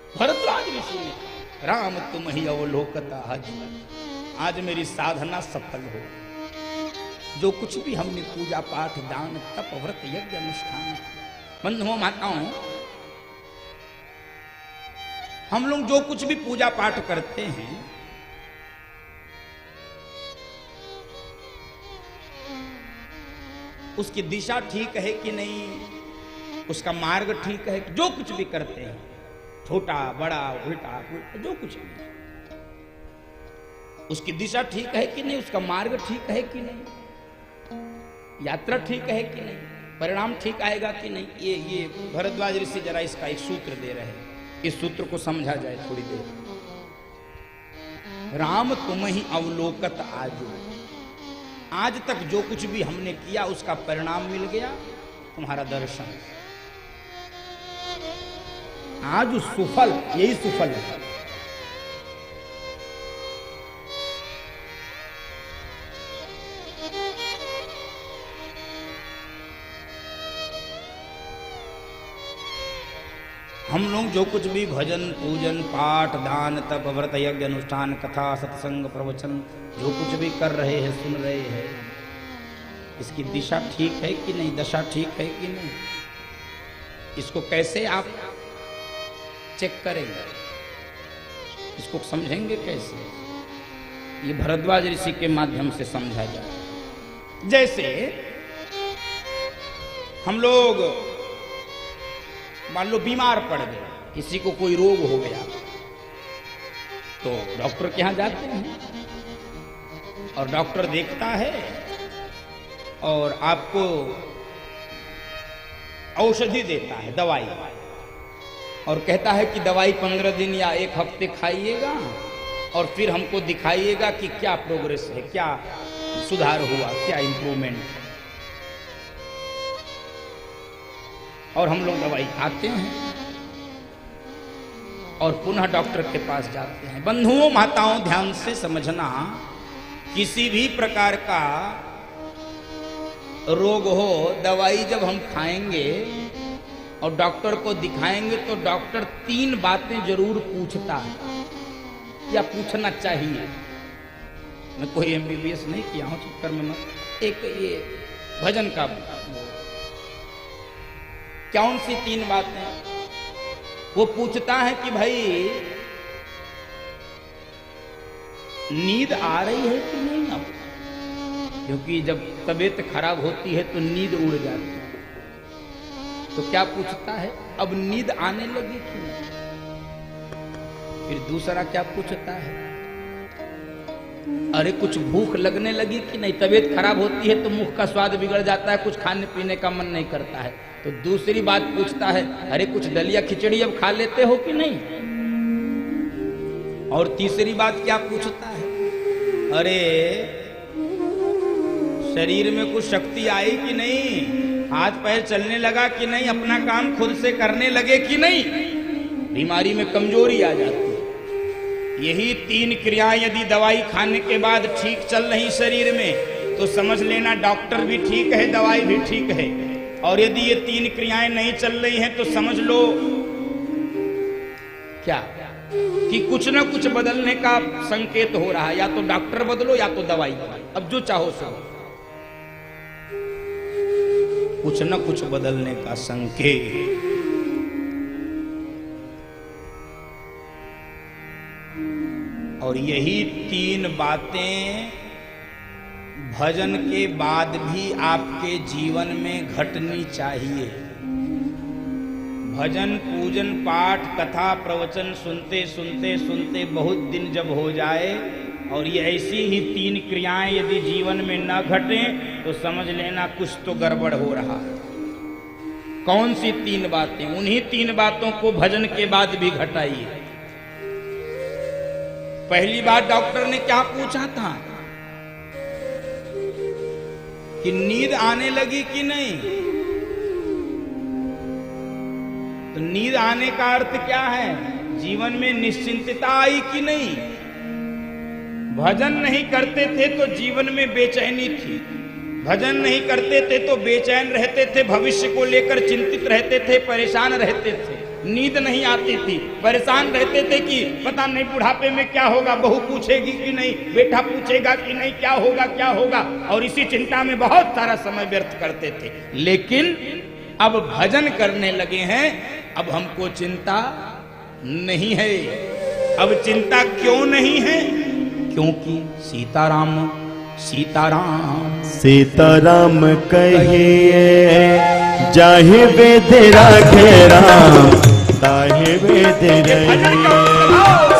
भरद्वाज ऋषि ने, राम तुम ही अवलोकता आज मेरी साधना सफल हो। जो कुछ भी हमने पूजा पाठ दान तप व्रत यज्ञ अनुष्ठान, बंधुओं माताओं, हम लोग जो कुछ भी पूजा पाठ करते हैं उसकी दिशा ठीक है कि नहीं, उसका मार्ग ठीक है, जो कुछ भी करते हैं छोटा बड़ा उल्टा पुल्टा जो कुछ भी, उसकी दिशा ठीक है कि नहीं, उसका मार्ग ठीक है कि नहीं, यात्रा ठीक है कि नहीं, परिणाम ठीक आएगा कि नहीं। ये भरद्वाज ऋषि जरा इसका एक सूत्र दे रहे हैं, इस सूत्र को समझा जाए थोड़ी देर। राम तुम ही अवलोकत आज तक जो कुछ भी हमने किया उसका परिणाम मिल गया, तुम्हारा दर्शन आज सुफल, यही सुफल है। हम लोग जो कुछ भी भजन पूजन पाठ दान तप व्रत यज्ञ अनुष्ठान कथा सत्संग प्रवचन जो कुछ भी कर रहे हैं सुन रहे हैं, इसकी दिशा ठीक है कि नहीं, दशा ठीक है कि नहीं, इसको कैसे आप चेक करेंगे, इसको समझेंगे कैसे? ये भरद्वाज ऋषि के माध्यम से समझा जाए। जैसे हम लोग मान लो बीमार पड़ गए, किसी को कोई रोग हो गया तो डॉक्टर के यहां जाते हैं और डॉक्टर देखता है और आपको औषधि देता है, दवाई, और कहता है कि दवाई 15 दिन या 1 हफ्ते खाइएगा और फिर हमको दिखाइएगा कि क्या प्रोग्रेस है, क्या सुधार हुआ, क्या इंप्रूवमेंट है। और हम लोग दवाई खाते हैं और पुनः डॉक्टर के पास जाते हैं। बंधुओं माताओं ध्यान से समझना, किसी भी प्रकार का रोग हो, दवाई जब हम खाएंगे और डॉक्टर को दिखाएंगे तो डॉक्टर 3 बातें जरूर पूछता है या पूछना चाहिए। मैं कोई MBBS नहीं किया हूं, चक्कर में मत। एक ये भजन का कौन सी 3 बातें वो पूछता है कि भाई नींद आ रही है कि नहीं अब, क्योंकि जब तबीयत खराब होती है तो नींद उड़ जाती है। तो क्या पूछता है, अब नींद आने लगी कि नहीं। फिर दूसरा क्या पूछता है, अरे कुछ भूख लगने लगी कि नहीं। तबीयत खराब होती है तो मुख का स्वाद बिगड़ जाता है, कुछ खाने पीने का मन नहीं करता है। तो दूसरी बात पूछता है, अरे कुछ दलिया खिचड़ी अब खा लेते हो कि नहीं। और तीसरी बात क्या पूछता है, अरे शरीर में कुछ शक्ति आई कि नहीं, हाथ पैर चलने लगा कि नहीं, अपना काम खुद से करने लगे कि नहीं। बीमारी में कमजोरी आ जाती है। यही 3 क्रियाएं यदि दवाई खाने के बाद ठीक चल रही शरीर में तो समझ लेना डॉक्टर भी ठीक है, दवाई भी ठीक है। और यदि ये 3 क्रियाएं नहीं चल रही हैं तो समझ लो क्या, कि कुछ ना कुछ बदलने का संकेत हो रहा है। या तो डॉक्टर बदलो या तो दवाई, अब जो चाहो सो। कुछ ना कुछ बदलने का संकेत। और यही 3 बातें भजन के बाद भी आपके जीवन में घटनी चाहिए। भजन पूजन पाठ कथा प्रवचन सुनते सुनते सुनते बहुत दिन जब हो जाए और ये ऐसी ही 3 क्रियाएं यदि जीवन में न घटें तो समझ लेना कुछ तो गड़बड़ हो रहा है। कौन सी 3 बातें? उन्हीं 3 बातों को भजन के बाद भी घटाइए। पहली बार डॉक्टर ने क्या पूछा था कि नींद आने लगी कि नहीं। तो नींद आने का अर्थ क्या है, जीवन में निश्चिंतता आई कि नहीं। भजन नहीं करते थे तो जीवन में बेचैनी थी, भजन नहीं करते थे तो बेचैन रहते थे, भविष्य को लेकर चिंतित रहते थे, परेशान रहते थे। नींद नहीं आती थी, परेशान रहते थे कि पता नहीं बुढ़ापे में क्या होगा, बहू पूछेगी कि नहीं, बेटा पूछेगा कि नहीं, क्या होगा क्या होगा, और इसी चिंता में बहुत सारा समय व्यर्थ करते थे। लेकिन अब भजन करने लगे हैं, अब हमको चिंता नहीं है। अब चिंता क्यों नहीं है? क्योंकि सीताराम सीताराम सीताराम कहिए जाहि वेद राखे राम ताहि वेद रहिए।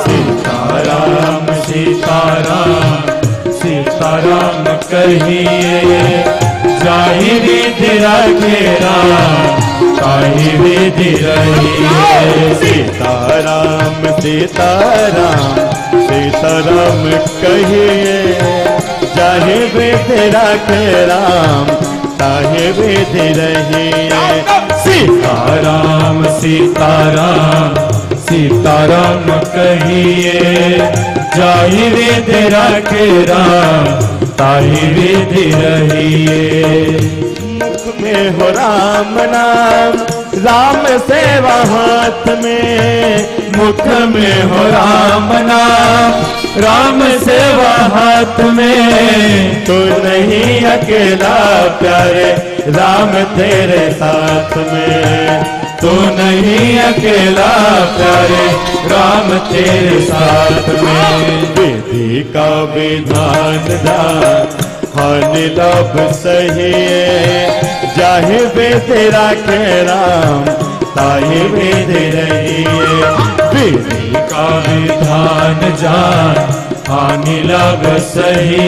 सीताराम सीताराम सीताराम कहिए जाहि वेद राखे राम ताहि वेद रहिए। सीताराम सीताराम सीताराम कहिए जाहि वेद राखे राम ताहि वेद रहिए। सीताराम सीताराम सीताराम कहिए जाहि वेद राखे राम ताहि वेद रहिए। मुख में हो राम नाम राम सेवा हाथ में। मुख में हो राम नाम राम सेवा हाथ में। तू नहीं अकेला प्यारे राम तेरे साथ में। तू नहीं अकेला प्यारे राम तेरे साथ में। विधि का विधान दान हानि लाभ सही जाहि वेद राखे राम ताहि वेद रहिए। विधि का विधान जान हानि लाभ सही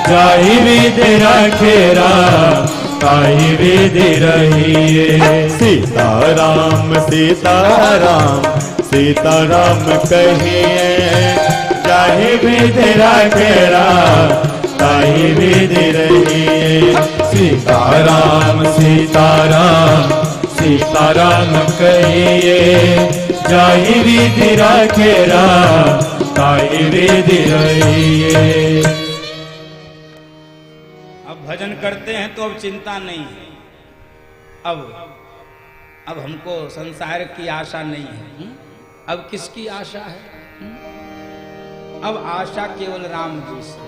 जाहि वेद राखे राम ताहि वेद रहिए। सीताराम सीताराम सीताराम कहिए जाहि वेद राखे राम ताहि वेद रहिए। सीताराम सीताराम सीताराम कहिए जाहि वेद राखे राम ताहि वेद रहिए। अब भजन करते हैं तो अब चिंता नहीं है। अब हमको संसार की आशा नहीं है। अब किसकी आशा है? अब आशा केवल राम जी से।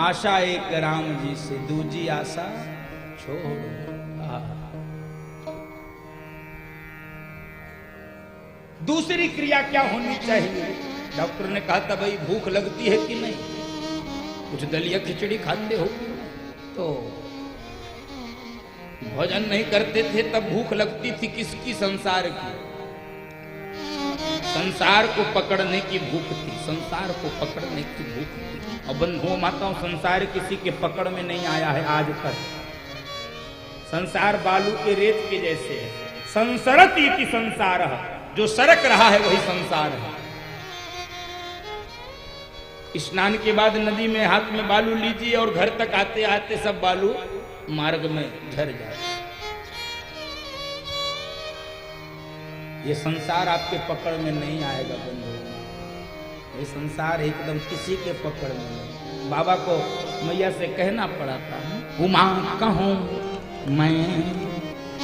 आशा एक राम जी से, दूजी आशा छोड़ो। दूसरी क्रिया क्या होनी चाहिए? डॉक्टर ने कहा था भाई भूख लगती है कि नहीं, कुछ दलिया खिचड़ी खाते हो तो भोजन नहीं करते थे तब भूख लगती थी किसकी? संसार की। संसार को पकड़ने की भूख थी, संसार को पकड़ने की भूख थी। और बंधुओं माताओं, संसार किसी के पकड़ में नहीं आया है आज तक। संसार बालू के रेत के जैसे है। संसरति की संसार, जो सरक रहा है वही संसार है। स्नान के बाद नदी में हाथ में बालू लीजिए और घर तक आते आते सब बालू मार्ग में झर जाए। ये संसार आपके पकड़ में नहीं आएगा बंधु। ये संसार एकदम किसी के पकड़ में नहीं। बाबा को मैया से कहना पड़ा था, उमा कहूं मैं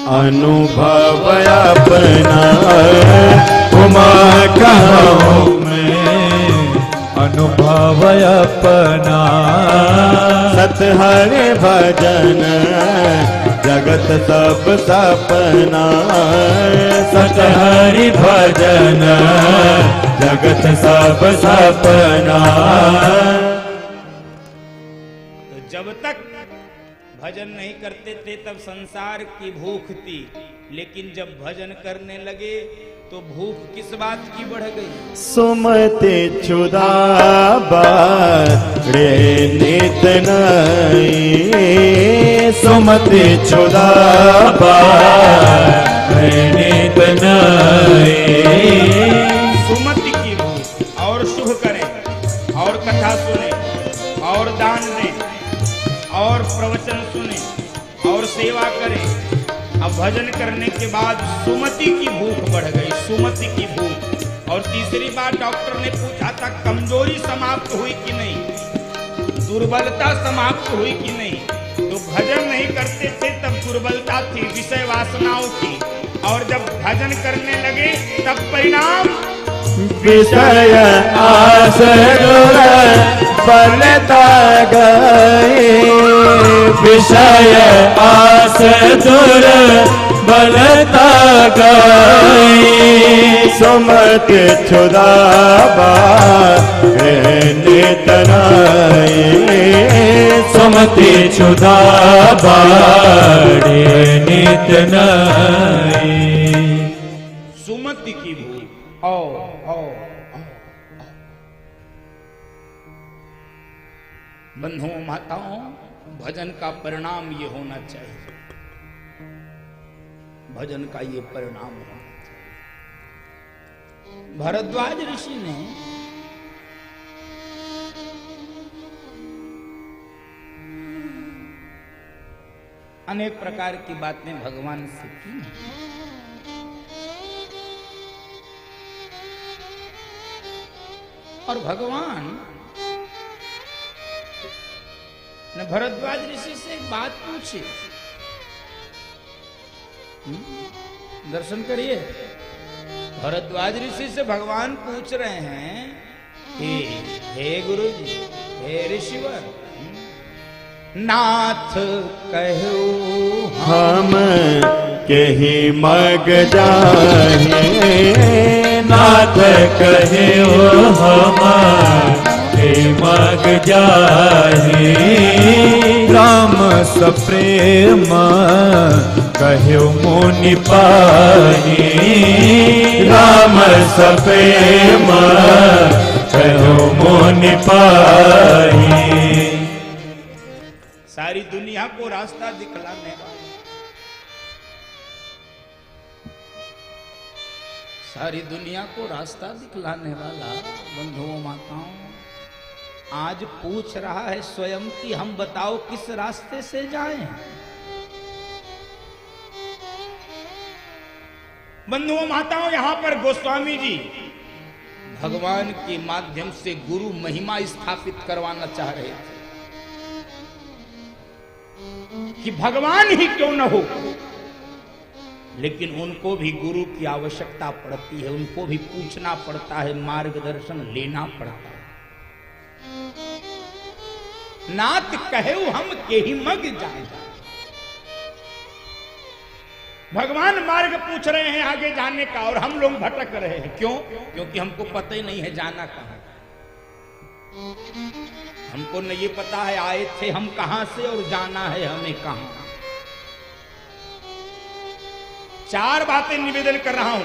अनुभव अपना। उमा कहूं मैं अनुभव अपना। सत हरि भजन जगत सब सपना। सत हरि भजन जगत सब सपना। तो जब तक भजन नहीं करते थे तब संसार की भूख थी, लेकिन जब भजन करने लगे तो भूख किस बात की बढ़ गई? सुमति क्षुधा बारे नित नहीं। सुमति क्षुधा बारे नित नहीं। सुमति की भूख, और शुभ करें और कथा सुने और दान दें और प्रवचन सुने और सेवा करें। अब भजन करने के बाद सुमति की भूख बढ़ गई, सुमति की भूख। और तीसरी बात डॉक्टर ने पूछा था, कमजोरी समाप्त हुई कि नहीं, दुर्बलता समाप्त हुई कि नहीं? तो भजन नहीं करते थे तब दुर्बलता थी विषय वासनाओं की, और जब भजन करने लगे तब परिणाम विषय आस दूर बनता गए, विषय आस दूर बनता गई। सुमत छुदाबा नित नाई, सुमति क्षुधा बाड़े नित नाई। सुमति की भूमि ओ बंधुओं माताओं, भजन का परिणाम ये होना चाहिए, भजन का ये परिणाम होना चाहिए। भरद्वाज ऋषि ने अनेक प्रकार की बातें भगवान से की, और भगवान ने भरद्वाज ऋषि से एक बात पूछी। दर्शन करिए, भरद्वाज ऋषि से भगवान पूछ रहे हैं कि हे गुरु जी, हे ऋषिवर, नाथ कहो हम कहीं मग जाहे, नाथ कहे हम मग जाहे। राम सप्रेम कहो मुनि पाही, राम सप्रेम कहो मुनि पाही। सारी दुनिया को रास्ता दिखलाने वाला, सारी दुनिया को रास्ता दिखलाने वाला बंधुओं माताओं आज पूछ रहा है स्वयं कि हम बताओ किस रास्ते से जाएं। बंधुओं माताओं, यहां पर गोस्वामी जी भगवान के माध्यम से गुरु महिमा स्थापित करवाना चाह रहे थे कि भगवान ही क्यों न हो, लेकिन उनको भी गुरु की आवश्यकता पड़ती है, उनको भी पूछना पड़ता है, मार्गदर्शन लेना पड़ता है। नाथ कहे हम के ही मग जाए, भगवान मार्ग पूछ रहे हैं आगे जाने का और हम लोग भटक रहे हैं। क्यों? क्योंकि हमको पता ही नहीं है जाना कहां। हमको नहीं ये पता है आए थे हम कहां से और जाना है हमें कहां। चार बातें निवेदन कर रहा हूं,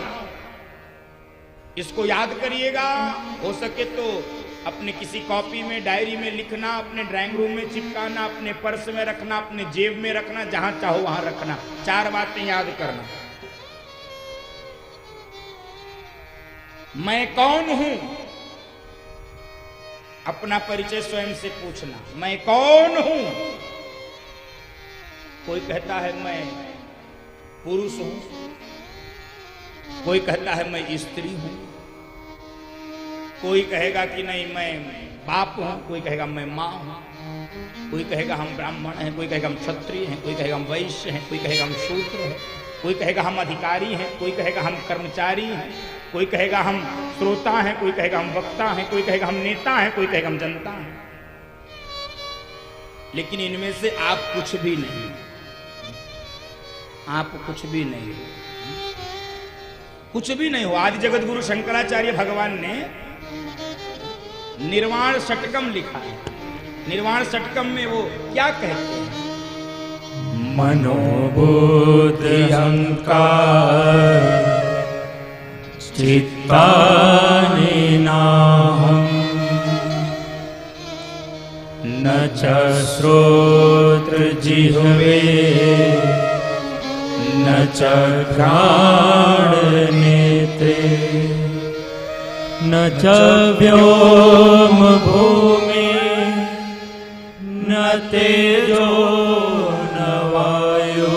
इसको याद करिएगा। हो सके तो अपने किसी कॉपी में, डायरी में लिखना, अपने ड्राइंग रूम में चिपकाना, अपने पर्स में रखना, अपने जेब में रखना, जहां चाहो वहां रखना। चार बातें याद करना। मैं कौन हूं, अपना परिचय स्वयं से पूछना। मैं कौन हूं? कोई कहता है मैं पुरुष हूं, कोई कहता है मैं स्त्री हूं, कोई कहेगा कि नहीं मैं बाप हूं, कोई कहेगा मैं मां हूं, कोई कहेगा हम ब्राह्मण हैं, कोई कहेगा हम क्षत्रिय हैं, कोई कहेगा हम वैश्य हैं, कोई कहेगा हम शूद्र हैं, कोई कहेगा हम अधिकारी हैं, कोई कहेगा हम कर्मचारी हैं, कोई कहेगा हम श्रोता हैं, कोई कहेगा हम वक्ता हैं, कोई कहेगा हम नेता हैं, कोई कहेगा हम जनता हैं। लेकिन इनमें से आप कुछ भी नहीं, आप कुछ भी नहीं हो, कुछ भी नहीं हो। आदि जगत गुरु शंकराचार्य भगवान ने निर्वाण षटकम लिखा है। निर्वाण षटकम में वो क्या कहते हैं? मनोबुद्धि अहंकार चित्तानि नाहं, न च श्रोत्र जिह्वे न च घ्राण नेत्रे न च व्योम भूमि न तेजो न वायु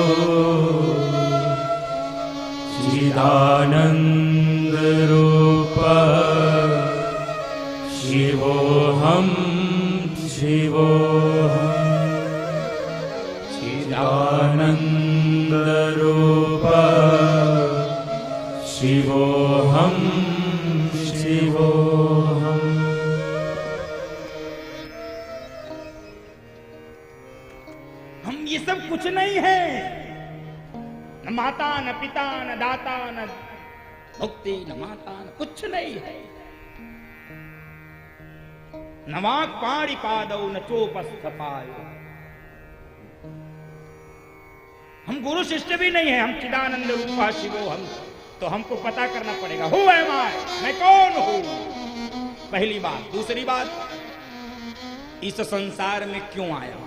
चिदानंद रूप शिवोऽहं शिवोऽहं चिदानंद रूप शिवोऽहं शिवोऽहम्। हम ये सब कुछ नहीं है, न माता न पिता न दाता न भक्ति न माता न कुछ नहीं है। न वाक् पाणि पादौ न चोपस्थ पायो। हम गुरु शिष्य भी नहीं है, हम चिदानंद रूपा शिवो हम। तो हमको पता करना पड़ेगा हु एम आई, मैं कौन हूं, पहली बात। दूसरी बात, इस संसार में क्यों आया।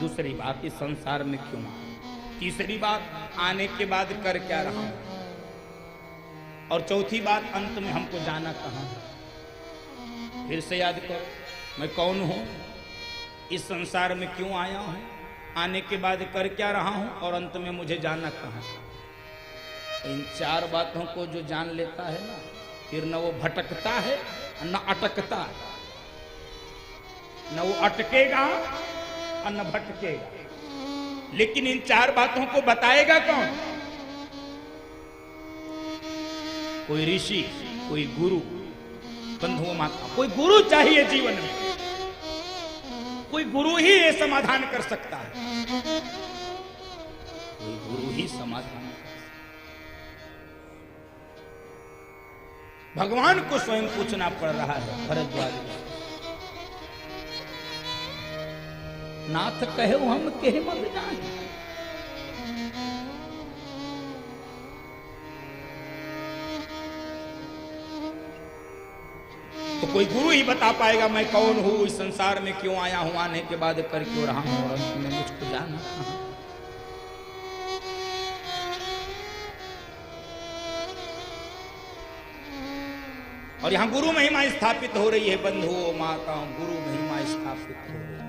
दूसरी बात, इस संसार में क्यों आया। तीसरी बात, आने के बाद कर क्या रहा हूं। और चौथी बात, अंत में हमको जाना कहां। फिर से याद करो, मैं कौन हूं, इस संसार में क्यों आया हूं, आने के बाद कर क्या रहा हूं, और अंत में मुझे जाना कहां। इन चार बातों को जो जान लेता है ना, फिर न वो भटकता है न अटकता है, न वो अटकेगा और न भटकेगा। लेकिन इन चार बातों को बताएगा कौन। कोई ऋषि, कोई गुरु, बंधुओं माता, कोई गुरु चाहिए जीवन में। कोई गुरु ही ये समाधान कर सकता है, कोई गुरु ही समाधान कर सकता है। भगवान को स्वयं पूछना पड़ रहा है भरद्वाज। नाथ कहे हम के मग जाने। तो कोई गुरु ही बता पाएगा मैं कौन हूं, इस संसार में क्यों आया हूं, आने के बाद कर क्यों रहा हूं, और अंत में मुझको जाना कहां। और यहां गुरु महिमा स्थापित हो रही है बंधुओं माताओं, गुरु महिमा स्थापित हो रही है।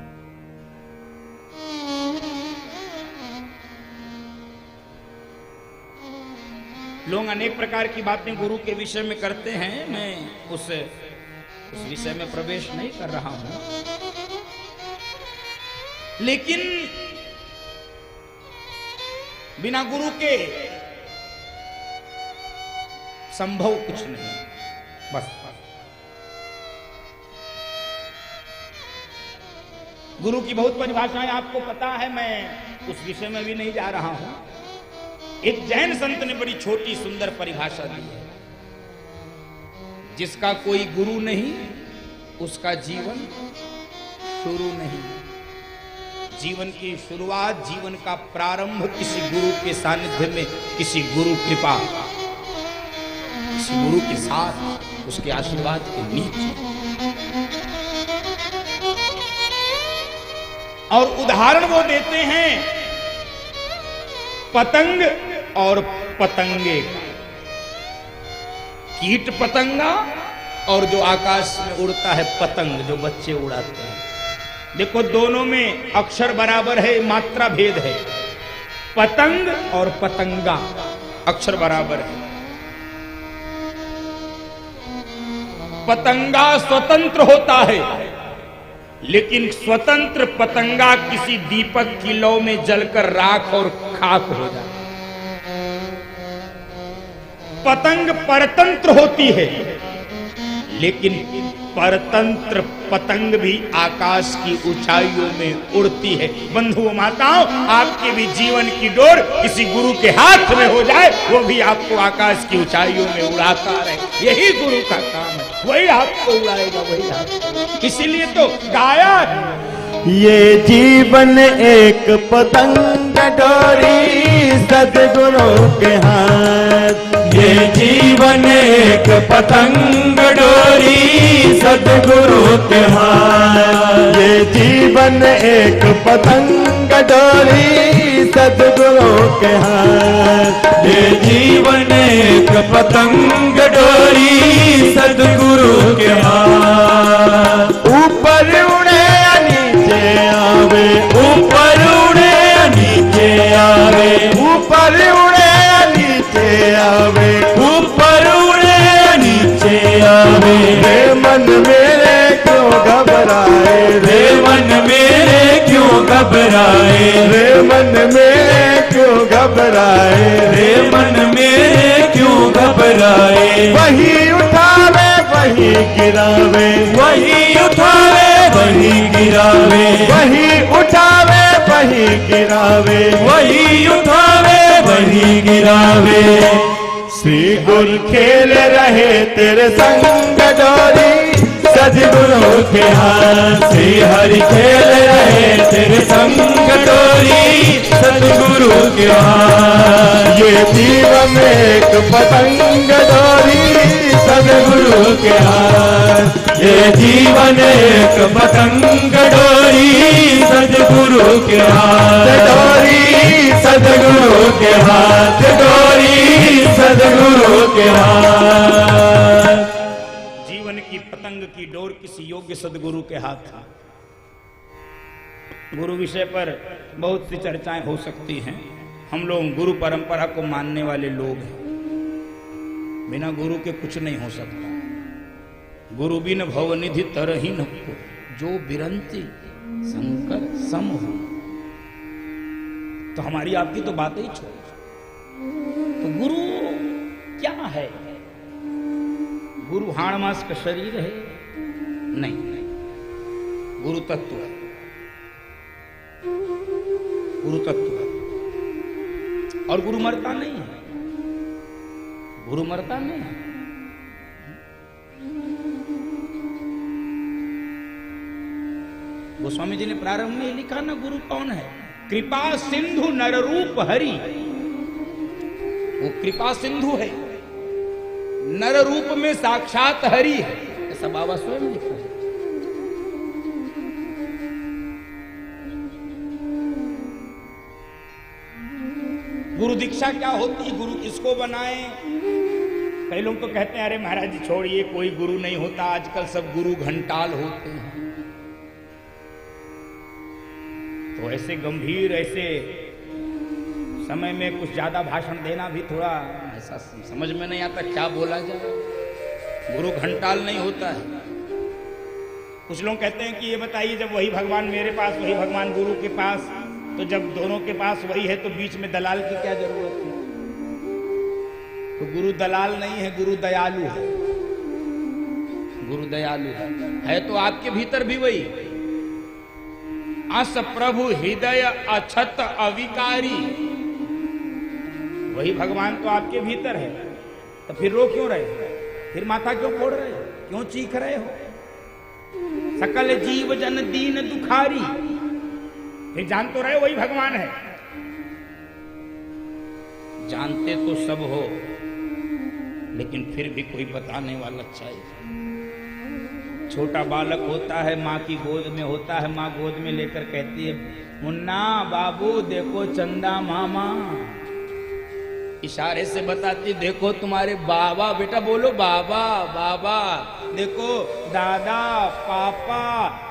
लोग अनेक प्रकार की बातें गुरु के विषय में करते हैं, मैं उस विषय में प्रवेश नहीं कर रहा हूं। लेकिन बिना गुरु के संभव कुछ नहीं, बस। गुरु की बहुत परिभाषाएं आपको पता है, मैं उस विषय में भी नहीं जा रहा हूं। एक जैन संत ने बड़ी छोटी सुंदर परिभाषा दी है, जिसका कोई गुरु नहीं उसका जीवन शुरू नहीं। जीवन की शुरुआत, जीवन का प्रारंभ किसी गुरु के सानिध्य में, किसी गुरु कृपा, किसी गुरु के साथ, उसके आशीर्वाद के नीचे। और उदाहरण वो देते हैं पतंग और पतंगे, कीट पतंगा और जो आकाश में उड़ता है पतंग, जो बच्चे उड़ाते हैं। देखो दोनों में अक्षर बराबर है, मात्रा भेद है। पतंग और पतंगा अक्षर बराबर है। पतंगा स्वतंत्र होता है, लेकिन स्वतंत्र पतंगा किसी दीपक की लौ में जलकर राख और खाक हो जाता है। पतंग परतंत्र होती है, लेकिन परतंत्र पतंग भी आकाश की ऊंचाइयों में उड़ती है। बंधुओं माताओं, आपके भी जीवन की डोर किसी गुरु के हाथ में हो जाए, वो भी आपको आकाश की ऊंचाइयों में उड़ाता रहे। यही गुरु का काम है, वही आपको उड़ाएगा, वही आपको। इसीलिए तो गाया है, ये जीवन एक पतंग डोरी सद्गुरु के हाथ। ये जीवन एक पतंग डोरी सद्गुरु के हाथ। ये जीवन एक पतंग डोरी सद्गुरु के हाथ। ये जीवन एक पतंग डोरी सद्गुरु के हाथ। ऊपर उड़े या नीचे आवे, ऊपर उड़े नीचे आवे, ऊपर उड़े या नीचे आवे, ऊपर उड़े नीचे आवे। रे मन मेरे क्यों घबराए, रे मन मेरे क्यों घबराए, रे मन मेरे क्यों घबराए, रे मन मेरे गिरावे, वही उठावे वही गिरावे, वही उठावे वही गिरावे। श्री गुरु खेल रहे तेरे संग डोरी, सदगुरु के हाथ से हरि खेल रहे तेरे संग डोरी, सदगुरु के हाथ। ये जीवन में एक पतंग डोरी, सदगुरु के हाथ, ये जीवन एक पतंग डोरी, सदगुरु के हाथ डोरी, सदगुरु के हाथ डोरी, सदगुरु के हाथ। जीवन की पतंग की डोर किसी योग्य सदगुरु के हाथ था। गुरु विषय पर बहुत सी चर्चाएं हो सकती हैं। हम लोग गुरु परंपरा को मानने वाले लोग हैं। बिना गुरु के कुछ नहीं हो सकता। गुरु बिन भवनिधि तरहीन को, जो बिरंती शंकर सम हो। तो हमारी आपकी तो बात ही छोड़। तो गुरु क्या है? गुरु हाड़ मास का शरीर है? नहीं, गुरु तत्व है। गुरु तत्व है। और गुरु मरता नहीं है। गुरु मरता नहीं है। गोस्वामी जी ने प्रारंभ में लिखा ना, गुरु कौन है? कृपा सिंधु नर रूप हरि। वो कृपा सिंधु है, नर रूप में साक्षात हरि है, ऐसा बाबा स्वयं लिख रहे हैं। गुरु दीक्षा क्या होती है? गुरु किसको बनाए? कई लोग तो कहते हैं अरे महाराज जी छोड़िए, कोई गुरु नहीं होता, आजकल सब गुरु घंटाल होते हैं। तो ऐसे गंभीर ऐसे समय में कुछ ज्यादा भाषण देना भी थोड़ा ऐसा समझ में नहीं आता, क्या बोला जाए। गुरु घंटाल नहीं होता है। कुछ लोग कहते हैं कि ये बताइए, जब वही भगवान मेरे पास, वही भगवान गुरु के पास, तो जब दोनों के पास वही है तो बीच में दलाल की क्या जरूरत है? तो गुरु दलाल नहीं है, गुरु दयालु है। गुरु दयालु है तो आपके भीतर भी वही अस प्रभु हृदय अछत अविकारी, वही भगवान तो आपके भीतर है। तो फिर रो क्यों रहे हो? फिर माथा क्यों फोड़ रहे हो? क्यों चीख रहे हो? सकल जीव जन दीन दुखारी, फिर जान तो रहे वही भगवान है। जानते तो सब हो, लेकिन फिर भी कोई बताने वाला चाहिए। छोटा बालक होता है, माँ की गोद में होता है, माँ गोद में लेकर कहती है, मुन्ना बाबू देखो चंदा मामा। इशारे से बताती, देखो तुम्हारे बाबा, बेटा बोलो बाबा बाबा, देखो दादा पापा।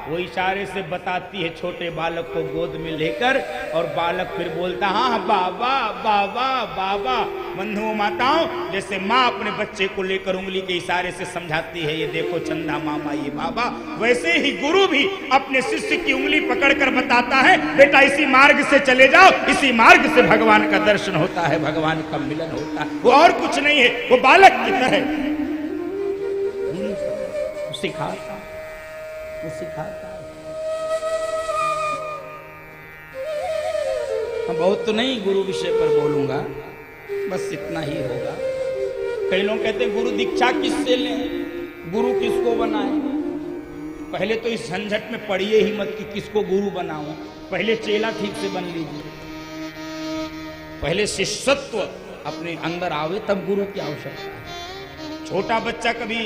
वो इशारे से बताती है छोटे बालक को गोद में लेकर, और बालक फिर बोलता हाँ बाबा बाबा बाबा। बंधुओं माताओं, जैसे माँ अपने बच्चे को लेकर उंगली के इशारे से समझाती है, ये देखो चंदा मामा, ये बाबा, वैसे ही गुरु भी अपने शिष्य की उंगली पकड़कर बताता है, बेटा इसी मार्ग से चले जाओ, इसी मार्ग से भगवान का दर्शन होता है, भगवान का मिलन होता है। वो और कुछ नहीं है, वो बालक की तरह सिखाता, वो सिखाता है। बहुत तो नहीं गुरु विषय पर बोलूंगा, बस इतना ही होगा। कई लोग कहते हैं गुरु दीक्षा किससे लें, गुरु किसको बनाए? पहले तो इस झंझट में पड़िए ही मत कि किसको गुरु बनाऊं। पहले चेला ठीक से बन लीजिए, पहले शिष्यत्व अपने अंदर आवे, तब गुरु की आवश्यकता है। छोटा बच्चा कभी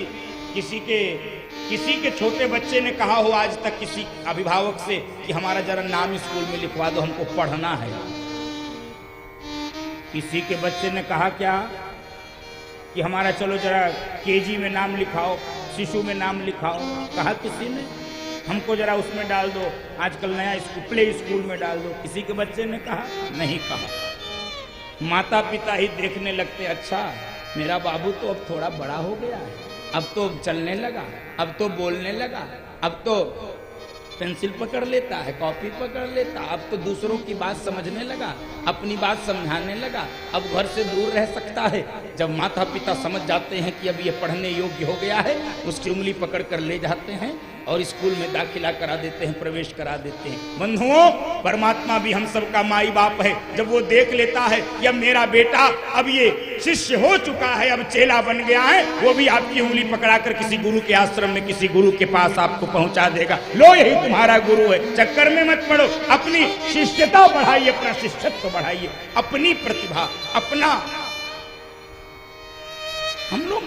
किसी के छोटे बच्चे ने कहा हो आज तक किसी अभिभावक से कि हमारा जरा नाम स्कूल में लिखवा दो, हमको पढ़ना है? किसी के बच्चे ने कहा क्या कि हमारा चलो जरा केजी में नाम लिखाओ, शिशु में नाम लिखाओ? कहा किसी ने? हमको जरा उसमें डाल दो, आजकल नया स्कूल प्ले स्कूल में डाल दो। किसी के बच्चे ने कहा? नहीं कहा। माता पिता ही देखने लगते, अच्छा मेरा बाबू तो अब थोड़ा बड़ा हो गया है, अब तो चलने लगा, अब तो बोलने लगा, अब तो पेंसिल पकड़ लेता है, कॉपी पकड़ लेता, अब तो दूसरों की बात समझने लगा, अपनी बात समझाने लगा। अब घर से दूर रह सकता है। जब माता पिता समझ जाते हैं कि अब ये पढ़ने योग्य हो गया है, उसकी उंगली पकड़ कर ले जाते हैं और स्कूल में दाखिला करा देते हैं, प्रवेश करा देते हैं। बंधुओं, परमात्मा भी हम सबका माई बाप है। जब वो देख लेता है कि अब मेरा बेटा अब ये शिष्य हो चुका है, अब चेला बन गया है, वो भी आपकी उंगली पकड़ाकर किसी गुरु के आश्रम में, किसी गुरु के पास आपको पहुंचा देगा। लो, यही तुम्हारा गुरु है। चक्कर में मत पड़ो, अपनी शिष्यता बढ़ाइए, अपना शिष्यत्व बढ़ाइए, अपनी प्रतिभा, अपना, हम लोग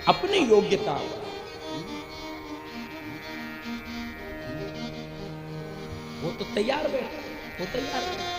अपनी योग्यता, वो तो तैयार बैठा, वो तैयार बैठा।